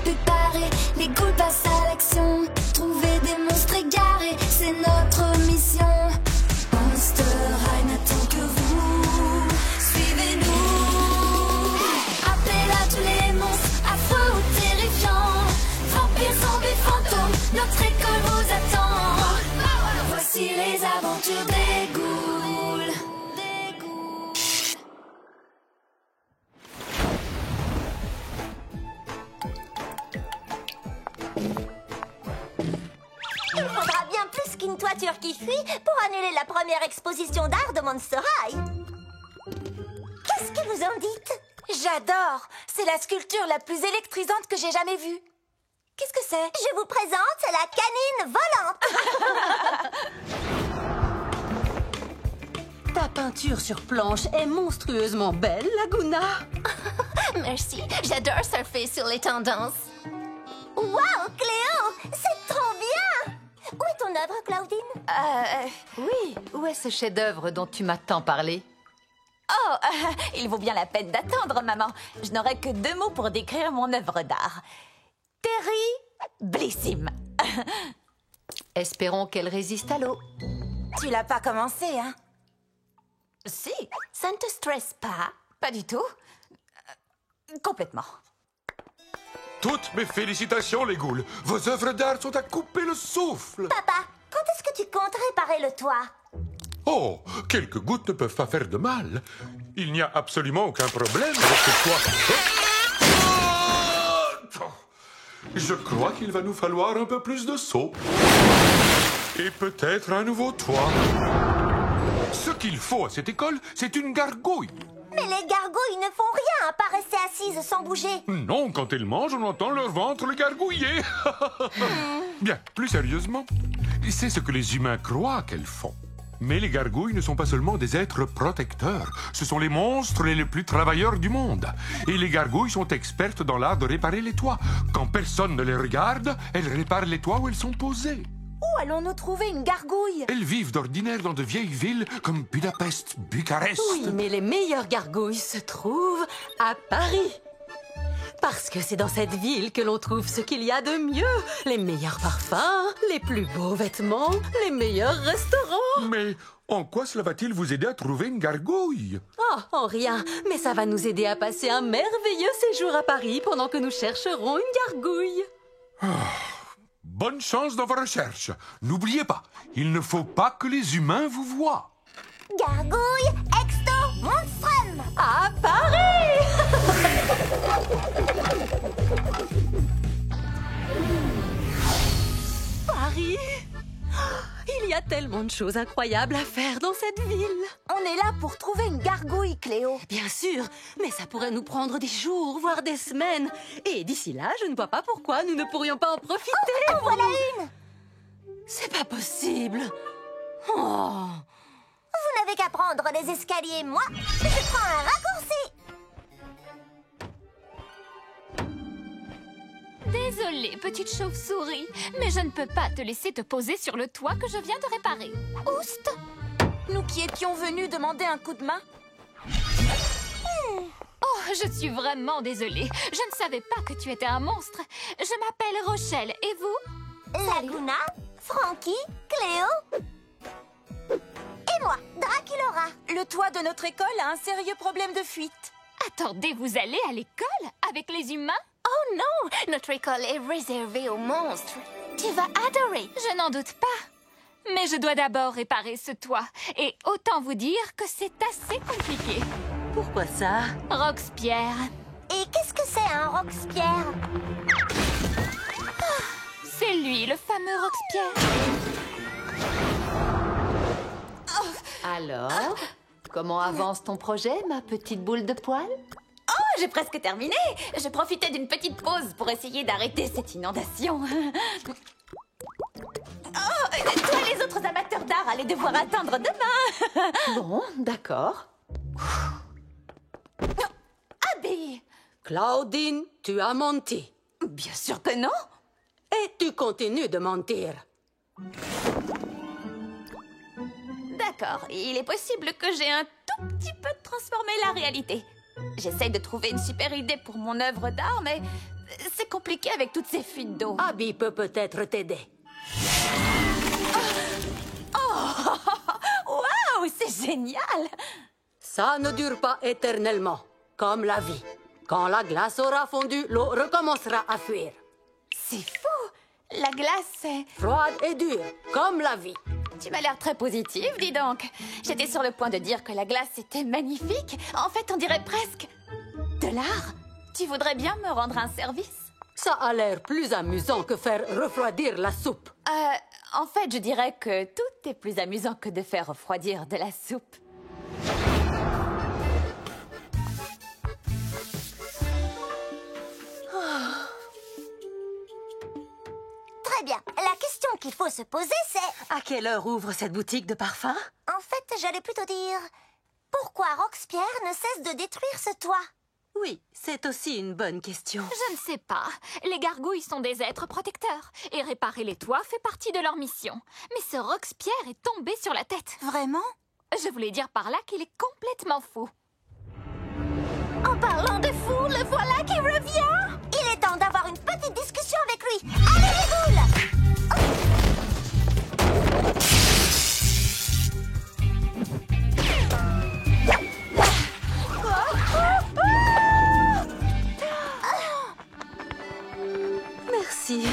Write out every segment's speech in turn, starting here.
préparé, les ghouls passent à l'action. Trouver des monstres égarés, c'est notre mission. Monster High n'attend que vous, suivez-nous. Appel à tous les monstres, affreux ou terrifiants. Vampires, zombies, fantômes, notre école vous attend. Voici les aventures des ghouls. Il faudra bien plus qu'une toiture qui fuit pour annuler la première exposition d'art de Monster High. Qu'est-ce que vous en dites? J'adore! C'est la sculpture la plus électrisante que j'ai jamais vue. Qu'est-ce que c'est? Je vous présente la canine volante. Ta peinture sur planche est monstrueusement belle, Laguna. Merci, j'adore surfer sur les tendances. Waouh, Cléo, c'est trop bien! Où est ton œuvre, Claudine? Oui, où est ce chef-d'œuvre dont tu m'as tant parlé? Oh, il vaut bien la peine d'attendre, maman. Je n'aurai que 2 mots pour décrire mon œuvre d'art. Terriblissime. Espérons qu'elle résiste à l'eau. Tu l'as pas commencé, hein? Si, ça ne te stresse pas. Pas du tout. Complètement. Toutes mes félicitations, les ghouls. Vos œuvres d'art sont à couper le souffle. Papa, quand est-ce que tu comptes réparer le toit? Oh, quelques gouttes ne peuvent pas faire de mal. Il n'y a absolument aucun problème avec ce toit. Je crois qu'il va nous falloir un peu plus de seaux. Et peut-être un nouveau toit. Ce qu'il faut à cette école, c'est une gargouille. Mais les gargouilles ne font rien à part rester assises sans bouger. Non, quand elles mangent, on entend leur ventre le gargouiller. Bien, plus sérieusement, c'est ce que les humains croient qu'elles font. Mais les gargouilles ne sont pas seulement des êtres protecteurs. Ce sont les monstres les plus travailleurs du monde. Et les gargouilles sont expertes dans l'art de réparer les toits. Quand personne ne les regarde, elles réparent les toits où elles sont posées. Où allons-nous trouver une gargouille? Elles vivent d'ordinaire dans de vieilles villes comme Budapest, Bucarest. Oui, mais les meilleures gargouilles se trouvent à Paris. Parce que c'est dans cette ville que l'on trouve ce qu'il y a de mieux. Les meilleurs parfums, les plus beaux vêtements, les meilleurs restaurants. Mais en quoi cela va-t-il vous aider à trouver une gargouille? Oh, en rien. Mais ça va nous aider à passer un merveilleux séjour à Paris pendant que nous chercherons une gargouille. Bonne chance dans vos recherches. N'oubliez pas, il ne faut pas que les humains vous voient. Gargouille, exto, monstrum! À Paris! Paris! Il y a tellement de choses incroyables à faire dans cette ville. On est là pour trouver une gargouille, Cléo. Bien sûr, mais ça pourrait nous prendre des jours, voire des semaines. Et d'ici là, je ne vois pas pourquoi nous ne pourrions pas en profiter. Oh, voilà une! C'est pas possible. Oh. Vous n'avez qu'à prendre les escaliers, moi, je prends un raccourci. Désolée, petite chauve-souris, mais je ne peux pas te laisser te poser sur le toit que je viens de réparer. Oust! Nous qui étions venus demander un coup de main. Oh, je suis vraiment désolée. Je ne savais pas que tu étais un monstre. Je m'appelle Rochelle, et vous? Laguna, Frankie, Cléo et moi, Draculaura. Le toit de notre école a un sérieux problème de fuite. Attendez, vous allez à l'école avec les humains? Oh non, notre école est réservée aux monstres. Tu vas adorer. Je n'en doute pas. Mais je dois d'abord réparer ce toit. Et autant vous dire que c'est assez compliqué. Pourquoi ça? Roxpierre. Et qu'est-ce que c'est un Roxpierre? C'est lui, le fameux Roxpierre. Alors, comment avance ton projet, ma petite boule de poil? Oh, j'ai presque terminé. Je profitais d'une petite pause pour essayer d'arrêter cette inondation. Oh, toi, les autres amateurs d'art allez devoir attendre demain. Bon, d'accord. Abby! Claudine, tu as menti. Bien sûr que non. Et tu continues de mentir. D'accord, il est possible que j'ai un tout petit peu transformé la réalité. J'essaye de trouver une super idée pour mon œuvre d'art, mais C'est compliqué avec toutes ces fuites d'eau. Abby peut peut-être t'aider. Waouh, c'est génial! Ça ne dure pas éternellement, comme la vie. Quand la glace aura fondu, l'eau recommencera à fuir. C'est fou! La glace, c'est... Froide et dure, comme la vie. Tu m'as l'air très positive, dis donc. J'étais sur le point de dire que la glace était magnifique. En fait, on dirait presque... de l'art. Tu voudrais bien me rendre un service? Ça a l'air plus amusant que faire refroidir la soupe. En fait, je dirais que tout est plus amusant que de faire refroidir de la soupe. Très bien. La question qu'il faut se poser, c'est... À quelle heure ouvre cette boutique de parfums? En fait, j'allais plutôt dire... Pourquoi Roxpierre ne cesse de détruire ce toit? Oui, c'est aussi une bonne question. Je ne sais pas. Les gargouilles sont des êtres protecteurs. Et réparer les toits fait partie de leur mission. Mais ce Roxpierre est tombé sur la tête. Vraiment? Je voulais dire par là qu'il est complètement fou. En parlant de fou, le voilà qui revient. Il est temps d'avoir une petite discussion avec lui. Allez les boules! Merci.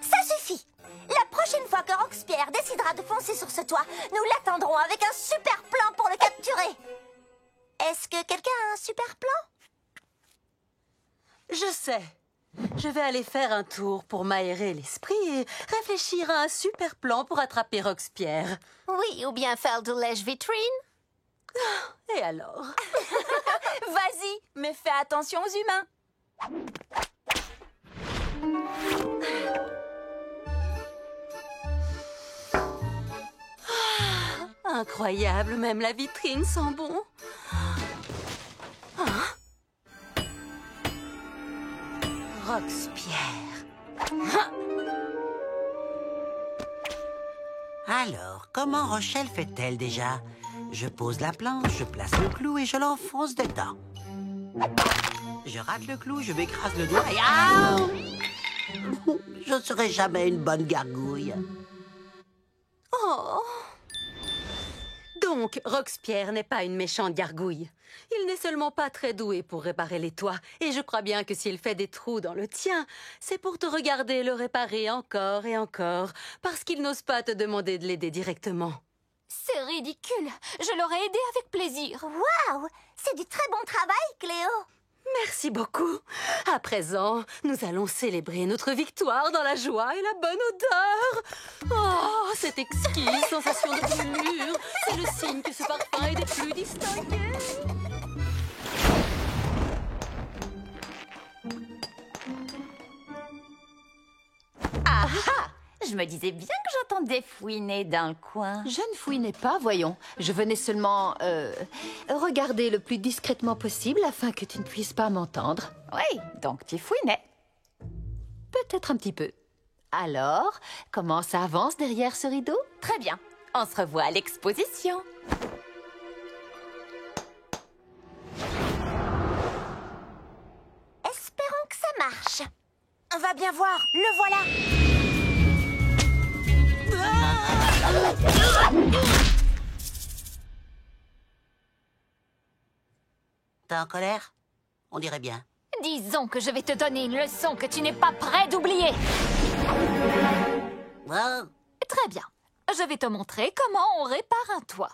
Ça suffit. La prochaine fois que Roxpierre décidera de foncer sur ce toit, nous l'attendrons avec un super plan pour le capturer. Est-ce que quelqu'un a un super plan? Je sais. Je vais aller faire un tour pour m'aérer l'esprit et réfléchir à un super plan pour attraper Roxpierre. Oui, ou bien faire de lèche-vitrine. Et alors? Vas-y, mais fais attention aux humains. Incroyable, même la vitrine sent bon. Roxpierre. Alors, comment Rochelle fait-elle déjà? Je pose la planche, je place le clou et je l'enfonce dedans. Je rate le clou, je m'écrase le doigt et... Ah! Je ne serai jamais une bonne gargouille. Oh. Donc, Roxpierre n'est pas une méchante gargouille. Il n'est seulement pas très doué pour réparer les toits. Et je crois bien que s'il fait des trous dans le tien, c'est pour te regarder le réparer encore et encore, parce qu'il n'ose pas te demander de l'aider directement. C'est ridicule. Je l'aurais aidé avec plaisir. Waouh! C'est du très bon travail, Cléo. Merci beaucoup. À présent, nous allons célébrer notre victoire dans la joie et la bonne odeur. Oh, cette exquise sensation de brûlure. C'est le signe que ce parfum est des plus distingués. Ah ah! Je me disais bien que j'entendais fouiner dans le coin. Je ne fouinais pas, voyons. Je venais seulement regarder le plus discrètement possible afin que tu ne puisses pas m'entendre. Oui, donc tu fouinais. Peut-être un petit peu. Alors, comment ça avance derrière ce rideau? Très bien. On se revoit à l'exposition. Espérons que ça marche. Va bien voir, le voilà. T'es en colère? On dirait bien. Disons que je vais te donner une leçon que tu n'es pas prêt d'oublier. Oh. Très bien. Je vais te montrer comment on répare un toit.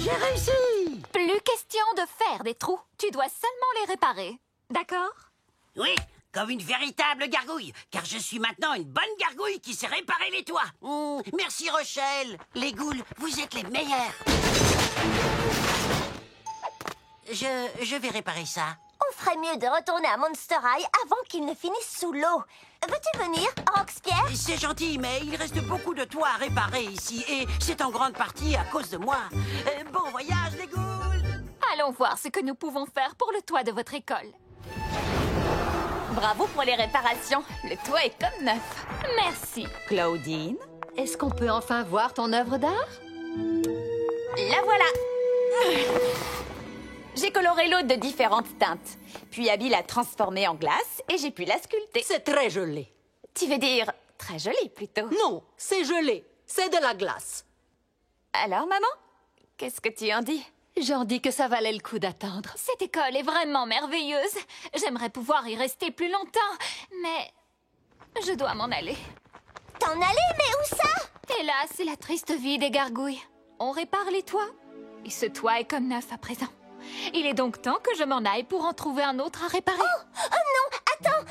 J'ai réussi! Plus question de faire des trous. Tu dois seulement les réparer. D'accord? Oui, comme une véritable gargouille, car je suis maintenant une bonne gargouille qui sait réparer les toits. Merci Rochelle. Les ghouls, vous êtes les meilleurs. Je vais réparer ça. On ferait mieux de retourner à Monster High avant qu'il ne finisse sous l'eau. Veux-tu venir, Roxpierre? C'est gentil, mais il reste beaucoup de toits à réparer ici, et c'est en grande partie à cause de moi. Bon voyage, les ghouls! Allons voir ce que nous pouvons faire pour le toit de votre école. Bravo pour les réparations. Le toit est comme neuf. Merci. Claudine? Est-ce qu'on peut enfin voir ton œuvre d'art? La voilà. J'ai coloré l'eau de différentes teintes. Puis Abby l'a transformée en glace et j'ai pu la sculpter. C'est très gelé. Tu veux dire très joli plutôt. Non, c'est gelé. C'est de la glace. Alors, maman? Qu'est-ce que tu en dis? J'en dis que ça valait le coup d'attendre. Cette école est vraiment merveilleuse. J'aimerais pouvoir y rester plus longtemps, mais je dois m'en aller. T'en allais, mais où ça? Hélas, c'est la triste vie des gargouilles. On répare les toits, et ce toit est comme neuf à présent. Il est donc temps que je m'en aille pour en trouver un autre à réparer. Oh non, attends,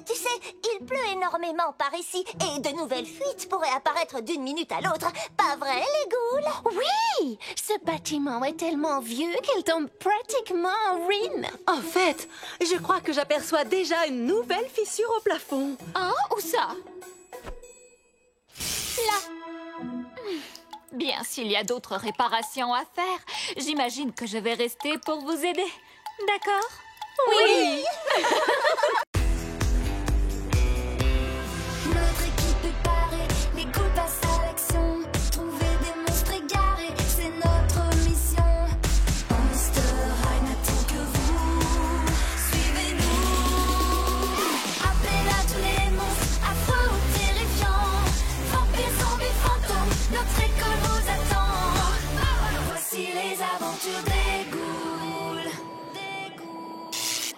tu sais, il pleut énormément par ici et de nouvelles fuites pourraient apparaître d'une minute à l'autre. Pas vrai, les ghouls? Oui, ce bâtiment est tellement vieux qu'il tombe pratiquement en ruine. En fait, je crois que j'aperçois déjà une nouvelle fissure au plafond. Hein? Où ça? Là. Bien, s'il y a d'autres réparations à faire, j'imagine que je vais rester pour vous aider. D'accord? Oui! Notre équipe est parée, les ghouls passent à l'action. Trouver des monstres égarés, c'est notre mission. Monster High n'attend que vous. Suivez-nous. Appelez là tous les monstres, affreux ou terrifiants. Vampires, zombies, fantômes, notre école vous attend. Voici les aventures des ghouls. Des ghouls.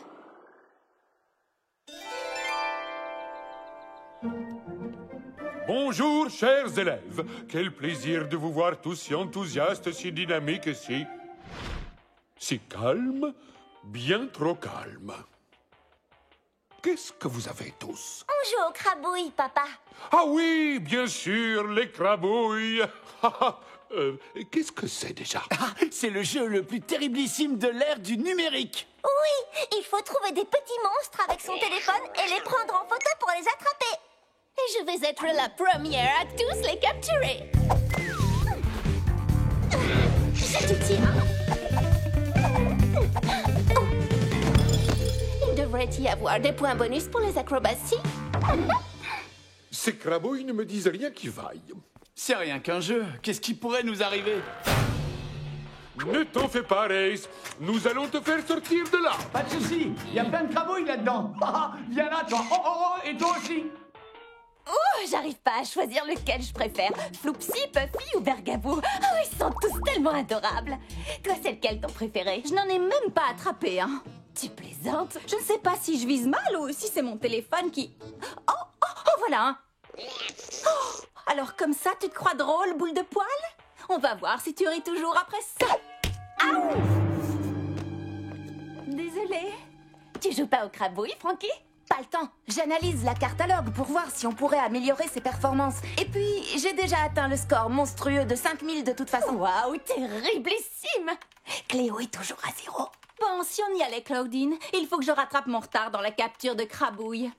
Bonjour, chers élèves. Quel plaisir de vous voir tous si enthousiastes, si dynamiques et si calmes, bien trop calmes. Qu'est-ce que vous avez tous? On joue aux crabouilles, papa. Ah oui, bien sûr, les crabouilles. Qu'est-ce que c'est déjà? C'est le jeu le plus terriblissime de l'ère du numérique. Oui, il faut trouver des petits monstres avec son téléphone et les prendre en photo pour les attraper. Et je vais être la première à tous les capturer. Je te tiens. Il devrait y avoir des points bonus pour les acrobaties. Ces crabouilles ne me disent rien qui vaille. C'est rien qu'un jeu. Qu'est-ce qui pourrait nous arriver? Ne t'en fais pas, Race. Nous allons te faire sortir de là. Pas de souci. Il y a plein de crabouilles là-dedans. Viens là, toi. Oh, et toi aussi. Oh, j'arrive pas à choisir lequel je préfère. Floupsy, Puffy ou Bergabou. Oh, ils sont tous tellement adorables. Toi, c'est lequel ton préféré? Je n'en ai même pas attrapé, hein. Tu plaisantes? Je ne sais pas si je vise mal ou si c'est mon téléphone qui... Oh, voilà, hein. Oh, alors comme ça, tu te crois drôle, boule de poil? On va voir si tu ris toujours après ça. Aouh! Désolée. Tu joues pas aux crabouilles, Frankie? Pas le temps. J'analyse la catalogue pour voir si on pourrait améliorer ses performances. Et puis, j'ai déjà atteint le score monstrueux de 5000 de toute façon. Waouh, terriblissime! Cléo est toujours à 0. Bon, si on y allait, Claudine, il faut que je rattrape mon retard dans la capture de crabouilles.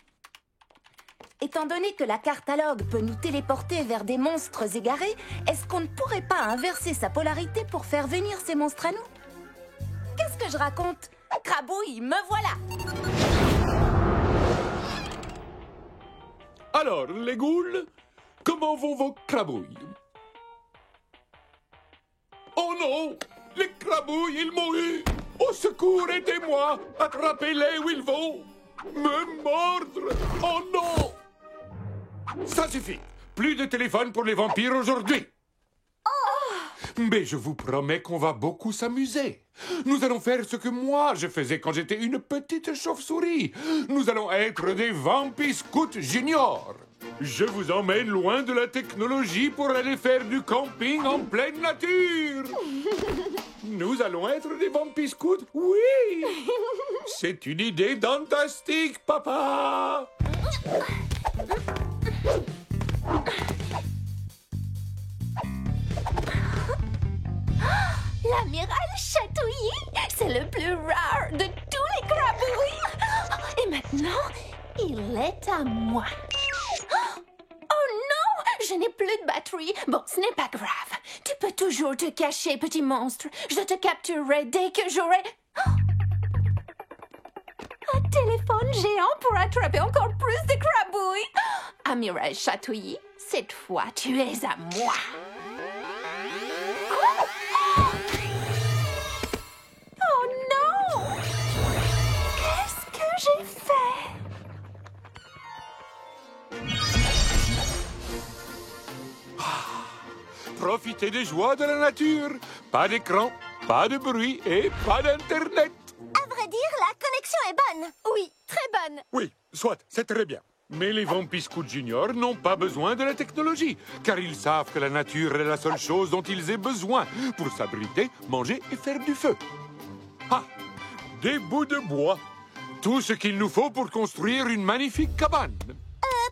Étant donné que la catalogue peut nous téléporter vers des monstres égarés, est-ce qu'on ne pourrait pas inverser sa polarité pour faire venir ces monstres à nous? Qu'est-ce que je raconte? Crabouille, me voilà! Alors, les ghouls, comment vont vos crabouilles? Oh non! Les crabouilles, ils m'ont eu! Au secours, aidez-moi! Attrapez-les où ils vont! Me mordre! Oh non! Ça suffit! Plus de téléphone pour les vampires aujourd'hui! Mais je vous promets qu'on va beaucoup s'amuser. Nous allons faire ce que moi je faisais quand j'étais une petite chauve-souris. Nous allons être des Vampiscouts juniors. Je vous emmène loin de la technologie pour aller faire du camping en pleine nature. Nous allons être des Vampiscouts, oui. C'est une idée fantastique, papa. L'amiral Chatouillis, c'est le plus rare de tous les crabouilles. Et maintenant, il est à moi. Oh non, je n'ai plus de batterie. Bon, ce n'est pas grave. Tu peux toujours te cacher, petit monstre. Je te capturerai dès que j'aurai... Attends. téléphone géant pour attraper encore plus de crabouilles. Amiral Chatouilly, cette fois, tu es à moi. Quoi? Oh non! Qu'est-ce que j'ai fait? Profitez des joies de la nature. Pas d'écran, pas de bruit et pas d'Internet. À vrai dire, la connexion est bonne. Oui, très bonne. Oui, soit, c'est très bien. Mais les Vampis Scouts Junior n'ont pas besoin de la technologie, car ils savent que la nature est la seule chose dont ils aient besoin pour s'abriter, manger et faire du feu. Ah, des bouts de bois. Tout ce qu'il nous faut pour construire une magnifique cabane.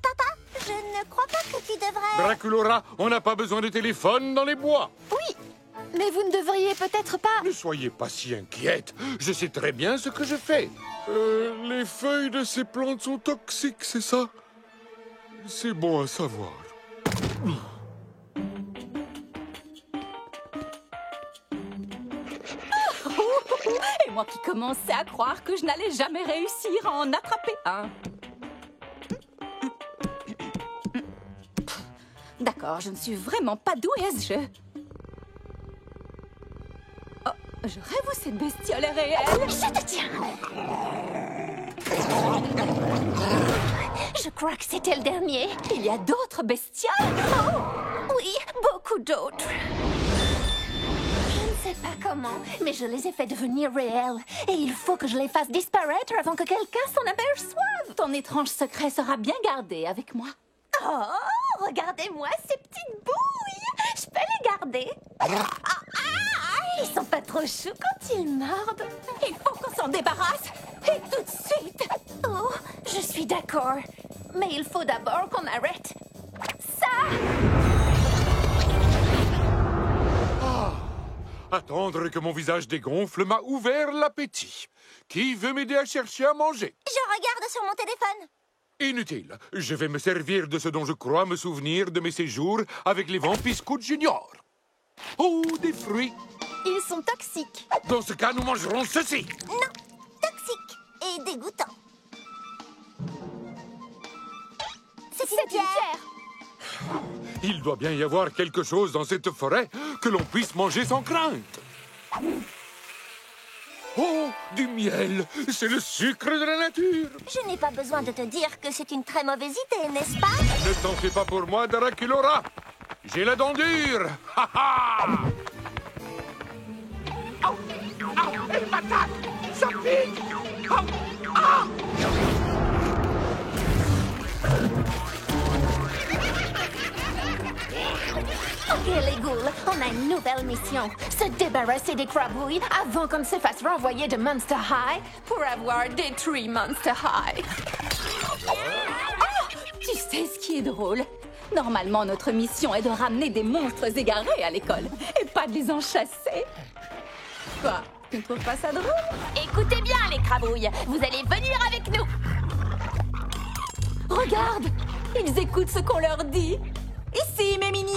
Papa, je ne crois pas que tu devrais... Draculaura, on n'a pas besoin de téléphone dans les bois. Oui, mais vous ne devriez peut-être pas... Ne soyez pas si inquiète. Je sais très bien ce que je fais. Les feuilles de ces plantes sont toxiques, c'est ça? C'est bon à savoir. Et moi qui commençais à croire que je n'allais jamais réussir à en attraper un. D'accord, je ne suis vraiment pas douée à ce jeu. Oh, je rêve où cette bestiole est réelle. Je te tiens. Je crois que c'était le dernier. Il y a d'autres bestioles. Oh, oui, beaucoup d'autres. Je ne sais pas comment, mais je les ai fait devenir réels. Et il faut que je les fasse disparaître avant que quelqu'un s'en aperçoive. Ton étrange secret sera bien gardé avec moi. Oh, regardez-moi ces petites bouilles. Je peux les garder. Ils sont pas trop choux quand ils mordent. Il faut qu'on s'en débarrasse. Et tout de suite. Oh, je suis d'accord. Mais il faut d'abord qu'on arrête ça. Attendre que mon visage dégonfle m'a ouvert l'appétit. Qui veut m'aider à chercher à manger? Je regarde sur mon téléphone. Inutile. Je vais me servir de ce dont je crois me souvenir de mes séjours avec les Vampis Scouts Junior. Oh, des fruits. Ils sont toxiques. Dans ce cas, nous mangerons ceci. Non, toxique et dégoûtant. C'est une pierre. Il doit bien y avoir quelque chose dans cette forêt que l'on puisse manger sans crainte. Oh, du miel. C'est le sucre de la nature. Je n'ai pas besoin de te dire que c'est une très mauvaise idée, n'est-ce pas? Ne t'en fais pas pour moi, Draculaura. J'ai la dent dure. Ha ha! Elle m'attaque! Ça pique! Ok, les ghouls, on a une nouvelle mission. Se débarrasser des crabouilles avant qu'on ne se fasse renvoyer de Monster High pour avoir détruit Monster High. Tu sais ce qui est drôle? Normalement, notre mission est de ramener des monstres égarés à l'école et pas de les en chasser. Quoi? Tu ne trouves pas ça drôle? Écoutez bien, les crabouilles. Vous allez venir avec nous. Regarde! Ils écoutent ce qu'on leur dit. Ici, mes mignons!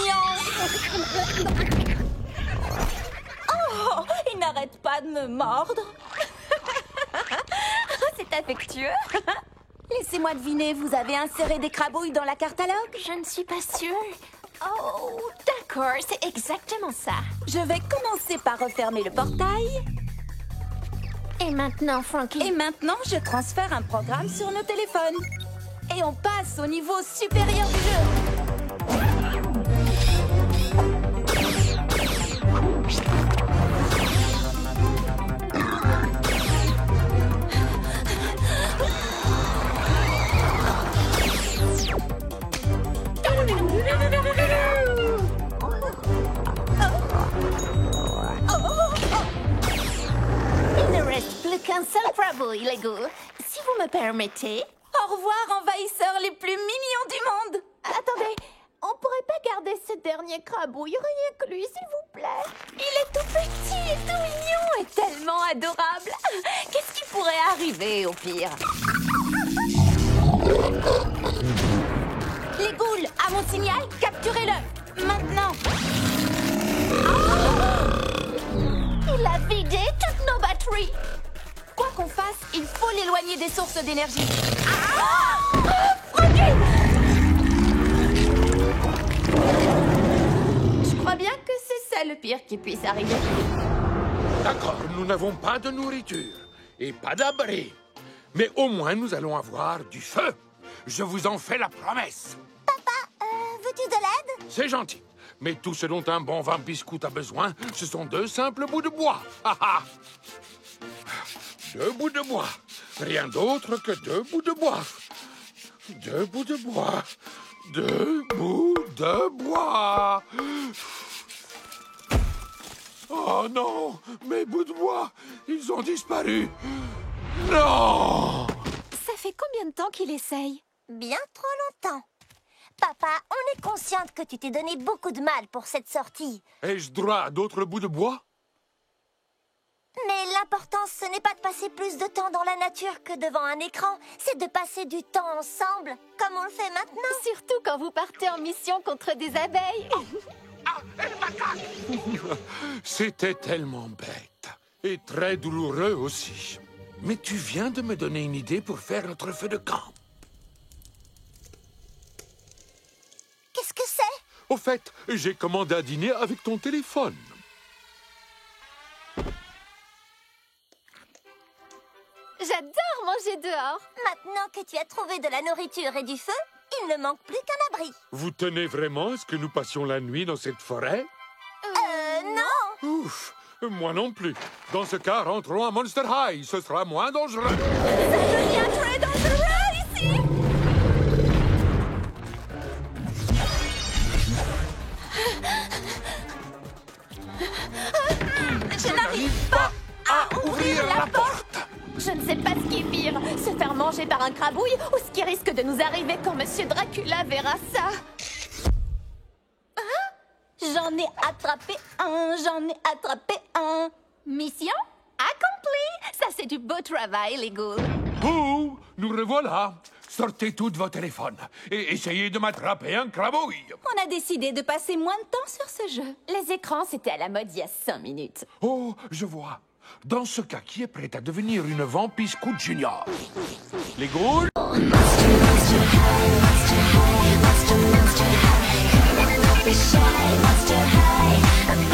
Oh! Ils n'arrêtent pas de me mordre. C'est affectueux. Laissez-moi deviner, vous avez inséré des crabouilles dans la catalogue? Je ne suis pas sûre. Oh, d'accord, c'est exactement ça. Je vais commencer par refermer le portail. Et maintenant, Frankie? Et maintenant, je transfère un programme sur nos téléphones. Et on passe au niveau supérieur du jeu. Il ne reste plus qu'un seul crabouille, les ghouls. Si vous me permettez... Au revoir, envahisseurs les plus mignons du monde. Attendez, on pourrait pas garder ce dernier crabouille, rien que lui, s'il vous plaît. Il est tout petit et tout mignon et tellement adorable. Qu'est-ce qui pourrait arriver au pire? Les ghouls, à mon signal, capturez-le. Maintenant. Il a vidé toutes nos batteries. Quoi qu'on fasse, il faut faut l'éloigner des sources d'énergie. Je crois bien que c'est ça le pire qui puisse arriver. D'accord, nous n'avons pas de nourriture et pas d'abri. Mais au moins, nous allons avoir du feu. Je vous en fais la promesse. Veux-tu de l'aide? C'est gentil. Mais tout ce dont un bon vampire-scout a besoin, ce sont 2 simples bouts de bois. Ah, ah. 2 bouts de bois. Rien d'autre que 2 bouts de bois. 2 bouts de bois. 2 bouts de bois. Oh non, mes bouts de bois, ils ont disparu. Non! Ça fait combien de temps qu'il essaye? Bien trop longtemps. Papa, on est consciente que tu t'es donné beaucoup de mal pour cette sortie. Ai-je droit à d'autres bouts de bois? Mais l'important, ce n'est pas de passer plus de temps dans la nature que devant un écran. C'est de passer du temps ensemble, comme on le fait maintenant. Surtout quand vous partez en mission contre des abeilles. C'était tellement bête. Et très douloureux aussi. Mais tu viens de me donner une idée pour faire notre feu de camp. Qu'est-ce que c'est? Au fait, j'ai commandé à dîner avec ton téléphone. J'adore manger dehors. Maintenant que tu as trouvé de la nourriture et du feu, il ne manque plus qu'un abri. Vous tenez vraiment à ce que nous passions la nuit dans cette forêt? Non. Ouf, moi non plus. Dans ce cas, rentrons à Monster High. Ce sera moins dangereux. Ça devient très dangereux ici. Je n'arrive pas à ouvrir la porte. Je ne sais pas ce qui est pire, se faire manger par un crabouille ou ce qui risque de nous arriver quand Monsieur Dracula verra ça. J'en ai attrapé un. Mission accomplie. Ça, c'est du beau travail, les ghouls. Oh, nous revoilà. Sortez tous vos téléphones et essayez de m'attraper un crabouille. On a décidé de passer moins de temps sur ce jeu. Les écrans, c'était à la mode il y a 5 minutes. Oh, je vois. Dans ce cas, qui est prêt à devenir une vampire scout junior? Les ghouls? Monster high, monster high, monster high.